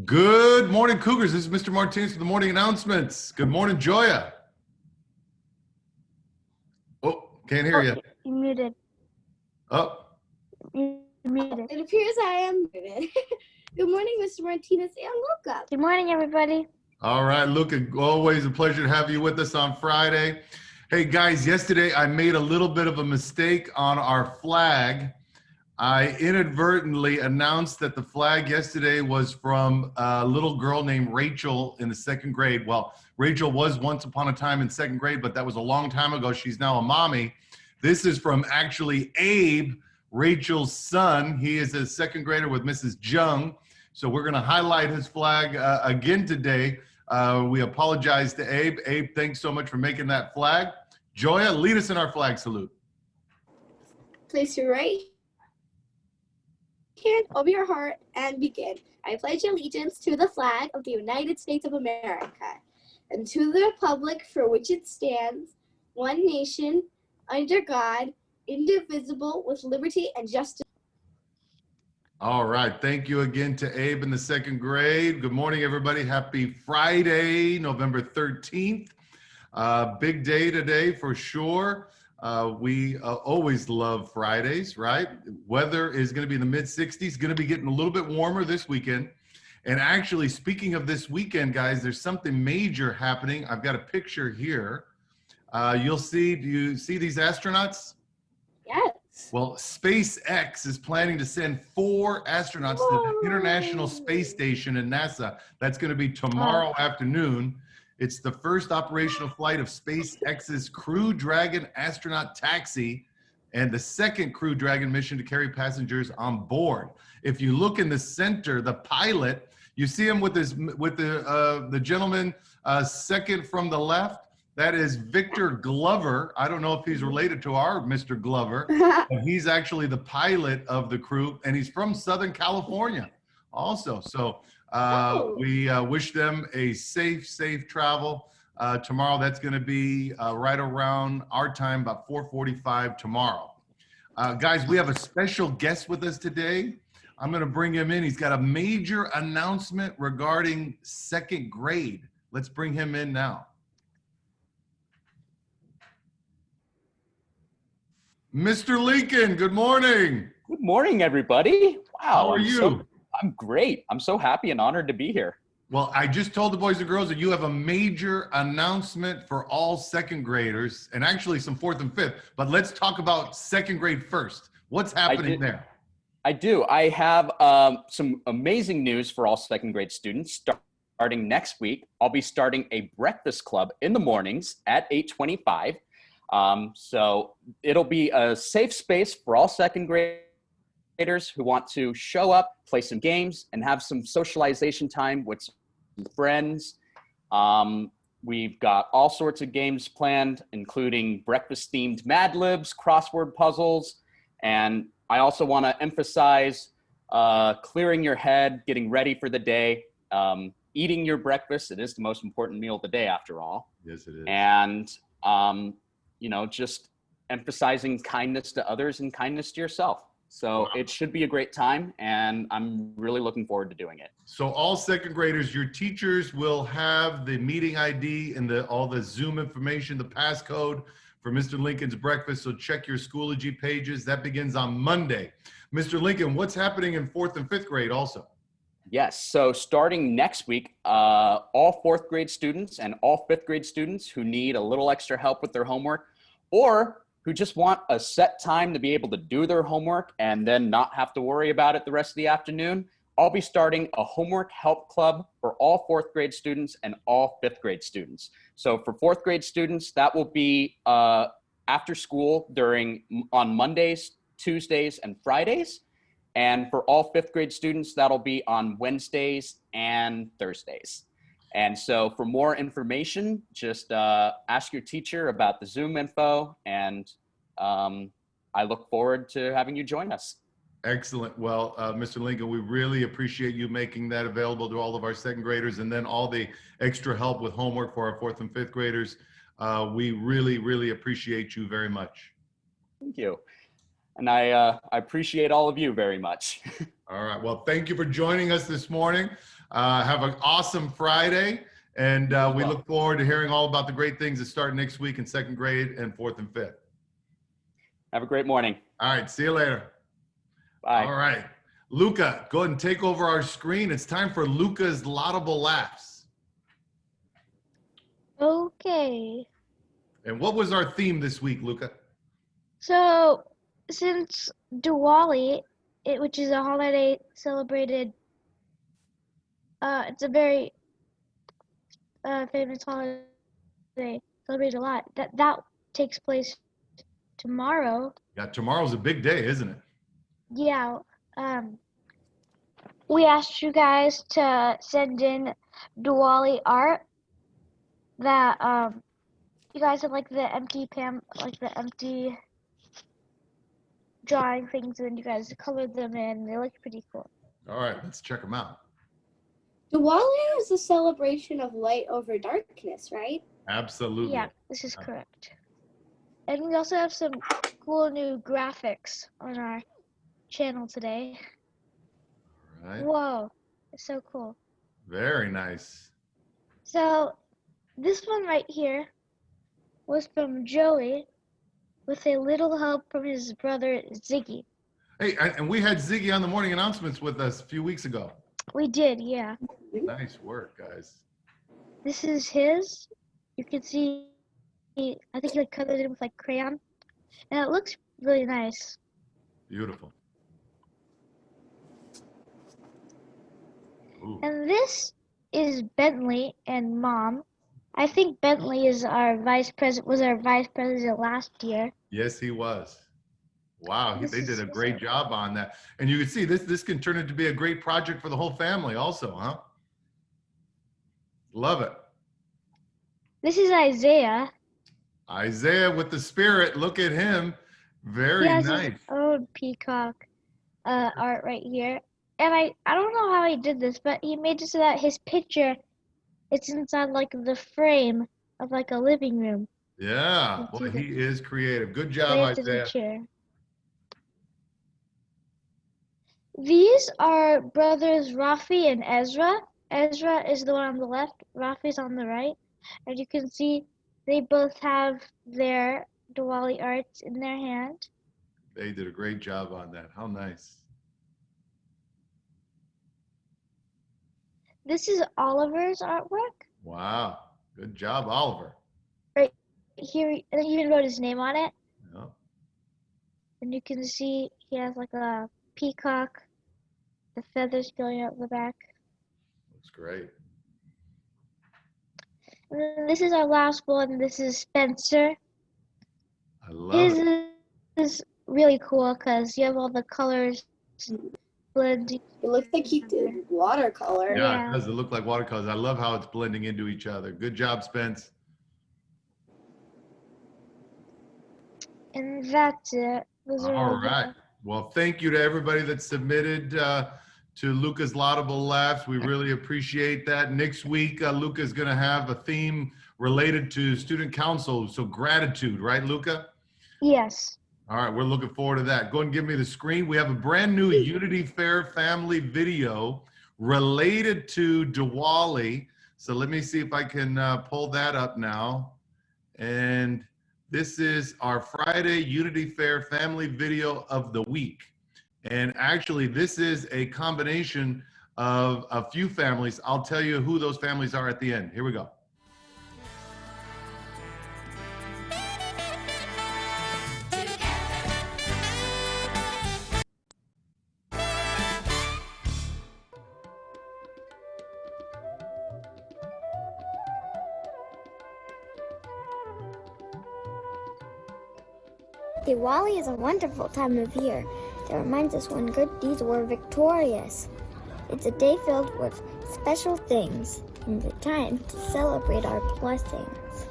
Good morning, Cougars. This is Mr. Martinez with the morning announcements. Good morning, Joya. Oh, can't hear you. You're muted. Oh, You're muted. It appears I am muted. Good morning, Mr. Martinez and Luca. Good morning, everybody. all right, Luca. Always a pleasure to have you with us on Friday. Hey, guys, yesterday I made a little bit of a mistake on our flag. I inadvertently announced that the flag yesterday was from a little girl named Rachel in the second grade. Well, Rachel was once upon a time in second grade, but that was a long time ago. She's now a mommy. This is from actually Abe, Rachel's son. He is a second grader with Mrs. Jung. So we're going to highlight his flag again today. We apologize to Abe. Abe, thanks so much for making that flag. Joya, lead us in our flag salute. Place your right hand over your heart and begin. I pledge allegiance to the flag of the United States of America and to the republic for which it stands, one nation, under God, indivisible, with liberty and justice. All right. Thank you again to Abe in the second grade. Good morning, everybody. Happy Friday, November 13th. Big day today for sure. We always love Fridays, right? Weather is going to be in the mid-60s, going to be getting a little bit warmer this weekend. And actually, speaking of this weekend, guys, there's something major happening. I've got a picture here. You'll see, do you see these astronauts? Yes. Well, SpaceX is planning to send 4 astronauts to the International Space Station in NASA. That's going to be tomorrow afternoon. It's the first operational flight of SpaceX's Crew Dragon astronaut taxi and the second Crew Dragon mission to carry passengers on board. If you look in the center, the pilot, you see him with the gentleman second from the left. That is Victor Glover. I don't know if he's related to our Mr. Glover, but he's actually the pilot of the crew, and he's from Southern California also. So we wish them a safe travel. Tomorrow, that's going to be right around our time, about 4:45 tomorrow. Guys, we have a special guest with us today. I'm going to bring him in. He's got a major announcement regarding second grade. Let's bring him in now. Mr. Lincoln, good morning. Good morning, everybody. Wow. How are you? I'm great. I'm so happy and honored to be here. Well, I just told the boys and girls that you have a major announcement for all second graders and actually some fourth and fifth, but let's talk about second grade first. What's happening there? I do. I have some amazing news for all second grade students. Starting next week, I'll be starting a breakfast club in the mornings at 8:25. So it'll be a safe space for all second graders who want to show up, play some games, and have some socialization time with some friends. We've got all sorts of games planned, including breakfast-themed Mad Libs, crossword puzzles, and I also want to emphasize clearing your head, getting ready for the day, eating your breakfast. It is the most important meal of the day, after all. Yes, it is. And you know, just emphasizing kindness to others and kindness to yourself. So it should be a great time, and I'm really looking forward to doing it. So all second graders, your teachers will have the meeting ID and all the Zoom information, the passcode for Mr. Lincoln's breakfast. So check your Schoology pages. That begins on Monday. Mr. Lincoln, what's happening in fourth and fifth grade also? Yes, so starting next week, all fourth grade students and all fifth grade students who need a little extra help with their homework, or who just want a set time to be able to do their homework and then not have to worry about it the rest of the afternoon, I'll be starting a homework help club for all fourth grade students and all fifth grade students. So for fourth grade students, that will be after school on Mondays, Tuesdays, and Fridays. And for all fifth grade students, that'll be on Wednesdays and Thursdays. And so for more information, just ask your teacher about the Zoom info, and I look forward to having you join us. Excellent. Well, Mr. Lincoln, we really appreciate you making that available to all of our second graders, and then all the extra help with homework for our fourth and fifth graders. We really appreciate you very much. Thank you. And I appreciate all of you very much. All right. Well, thank you for joining us this morning. Have an awesome Friday. And we look forward to hearing all about the great things that start next week in second grade and fourth and fifth. Have a great morning. All right. See you later. Bye. All right. Luca, go ahead and take over our screen. It's time for Luca's Laudable Laughs. Okay. And what was our theme this week, Luca? So, since Diwali, which is a holiday celebrated, it's a very famous holiday, celebrated a lot. That takes place tomorrow. Yeah, tomorrow's a big day, isn't it? Yeah. We asked you guys to send in Diwali art that you guys have like the empty drawing things, and you guys colored them in. They look pretty cool. All right, let's check them out. Diwali is a celebration of light over darkness, right? Absolutely. Yeah, this is correct. And we also have some cool new graphics on our channel today. All right. Whoa, it's so cool. Very nice. So this one right here was from Joey with a little help from his brother Ziggy. Hey, and we had Ziggy on the morning announcements with us a few weeks ago. We did, yeah. Nice work, guys. This is his. You can see, I think he like colored it with like crayon. And it looks really nice. Beautiful. Ooh. And this is Bentley and Mom. I think Bentley is our vice president last year. Yes, he was. Wow, This they did is a great job on that. And you can see this can turn into be a great project for the whole family also, huh? Love it. This is Isaiah. Isaiah with the spirit. Look at him. Very He has nice. his own peacock art right here. And I don't know how he did this, but he made it so that his picture, it's inside like the frame of like a living room. Yeah, Let's well, see he is creative. Good job, Right to the Isaiah. chair. These are brothers Rafi and Ezra. Ezra is the one on the left, Rafi's on the right. And you can see they both have their Diwali arts in their hand. They did a great job on that. How nice. This is Oliver's artwork. Wow. Good job, Oliver. Right here, and he even wrote his name on it. Yeah. And you can see he has like a peacock, the feathers going out the back. Looks great. And then this is our last one. This is Spencer. I love His it. is really cool because you have all the colors blending. It looks like he did watercolor. Yeah, Yeah. it does. It look like watercolors. I love how it's blending into each other. Good job, Spence. And that's it. Those are All all right. Well, thank you to everybody that submitted to Luca's Laudable Laughs. We really appreciate that. Next week, Luca's going to have a theme related to student council. So gratitude, right, Luca? Yes. All right, we're looking forward to that. Go ahead and give me the screen. We have a brand new Unity Fair family video related to Diwali. So let me see if I can pull that up now. And this is our Friday Unity Fair family video of the week. And actually, this is a combination of a few families. I'll tell you who those families are at the end. Here we go. Diwali is a wonderful time of year that reminds us when good deeds were victorious. It's a day filled with special things and the time to celebrate our blessings.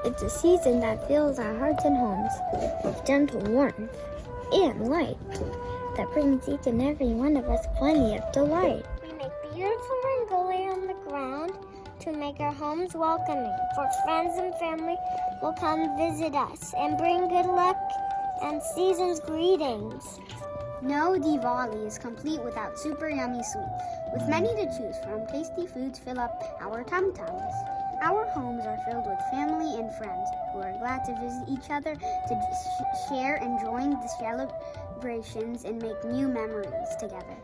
It's a season that fills our hearts and homes with gentle warmth and light that brings each and every one of us plenty of delight. We make beautiful rangoli on the ground to make our homes welcoming, for friends and family will come visit us and bring good luck and season's greetings. No Diwali is complete without super yummy sweet. With many to choose from, tasty foods fill up our tum-tums. Our homes are filled with family and friends who are glad to visit each other to share and join the celebrations and make new memories together.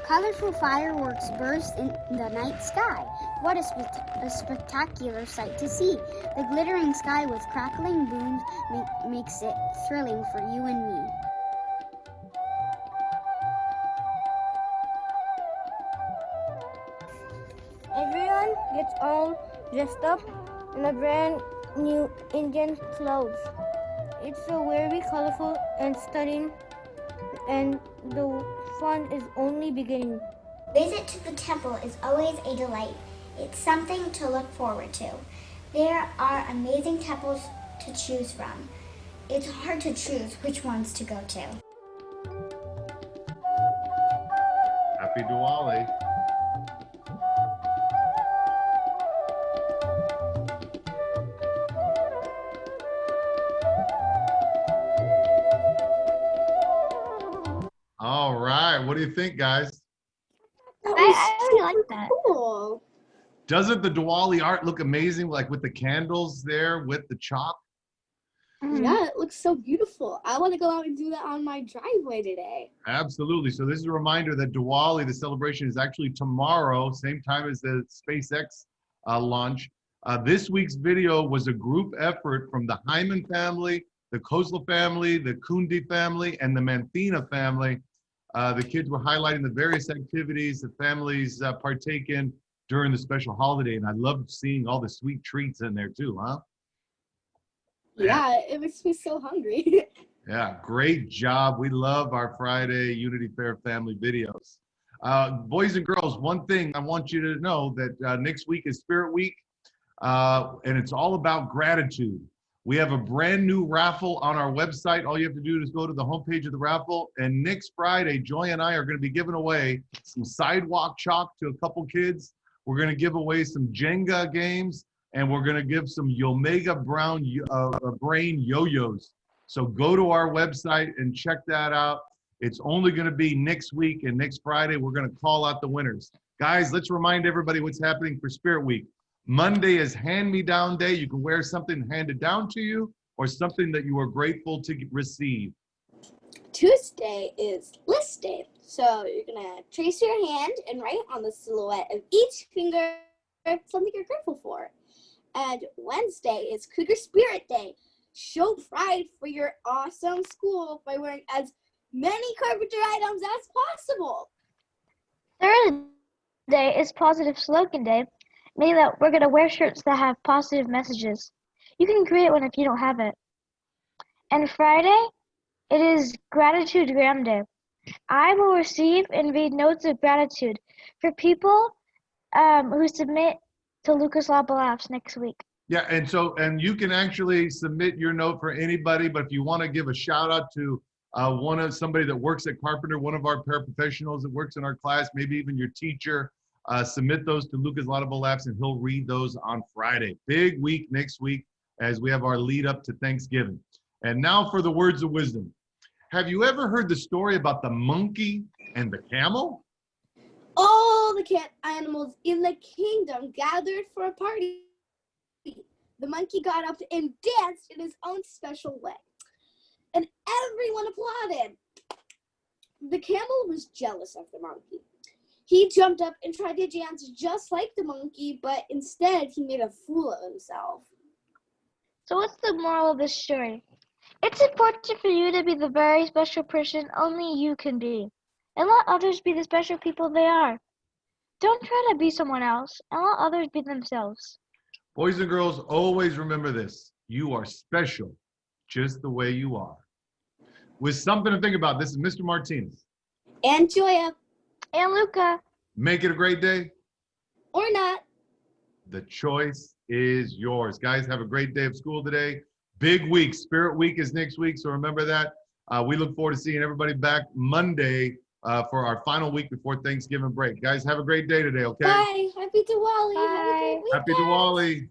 Colorful fireworks burst in the night sky. What a spectacular sight to see. The glittering sky with crackling booms makes it thrilling for you and me. Everyone gets all dressed up in a brand new Indian clothes. It's so very colorful and stunning, and the fun is only beginning. Visit to the temple is always a delight. It's something to look forward to. There are amazing temples to choose from. It's hard to choose which ones to go to. Happy Diwali. All right, what do you think, guys? I really like that. Cool. Doesn't the Diwali art look amazing, like with the candles there, with the chalk? Yeah, it looks so beautiful. I want to go out and do that on my driveway today. Absolutely. So this is a reminder that Diwali, the celebration, is actually tomorrow, same time as the SpaceX launch. This week's video was a group effort from the Hyman family, the Khosla family, the Kunde family, and the Manthena family. The kids were highlighting the various activities that families partake in during the special holiday, and I loved seeing all the sweet treats in there too, huh? Yeah, it makes me so hungry. Yeah, great job. We love our Friday Unity Fair family videos. Boys and girls, one thing I want you to know that next week is Spirit Week, and it's all about gratitude. We have a brand new raffle on our website. All you have to do is go to the homepage of the raffle. And next Friday, Joy and I are going to be giving away some sidewalk chalk to a couple kids. We're going to give away some Jenga games, and we're going to give some Omega Brain yo-yos. So go to our website and check that out. It's only going to be next week, and next Friday, we're going to call out the winners. Guys, let's remind everybody what's happening for Spirit Week. Monday is hand-me-down day. You can wear something handed down to you or something that you are grateful to receive. Tuesday is list day. So you're going to trace your hand and write on the silhouette of each finger something you're grateful for. And Wednesday is Cougar Spirit Day. Show pride for your awesome school by wearing as many carpenter items as possible. Thursday is Positive Slogan Day, meaning that we're going to wear shirts that have positive messages. You can create one if you don't have it. And Friday, it is Gratitude Gram Day. I will receive and read notes of gratitude for people who submit to Luca's Laudable Laughs next week. Yeah, and you can actually submit your note for anybody, but if you want to give a shout out to somebody that works at Carpenter, one of our paraprofessionals that works in our class, maybe even your teacher, submit those to Luca's Laudable Laughs, and he'll read those on Friday. Big week next week as we have our lead up to Thanksgiving. And now for the words of wisdom. Have you ever heard the story about the monkey and the camel? All the cat animals in the kingdom gathered for a party. The monkey got up and danced in his own special way, and everyone applauded. The camel was jealous of the monkey. He jumped up and tried to dance just like the monkey, but instead he made a fool of himself. So what's the moral of this story? It's important for you to be the very special person only you can be, and let others be the special people they are. Don't try to be someone else, and let others be themselves. Boys and girls, always remember this. You are special, just the way you are. With something to think about, this is Mr. Martinez. And Joya. And Luca. Make it a great day. Or not. The choice is yours. Guys, have a great day of school today. Big week. Spirit Week is next week, so remember that. We look forward to seeing everybody back Monday for our final week before Thanksgiving break. Guys, have a great day today, okay? Bye. Happy Diwali. Bye. Have a great weekend. Happy Diwali.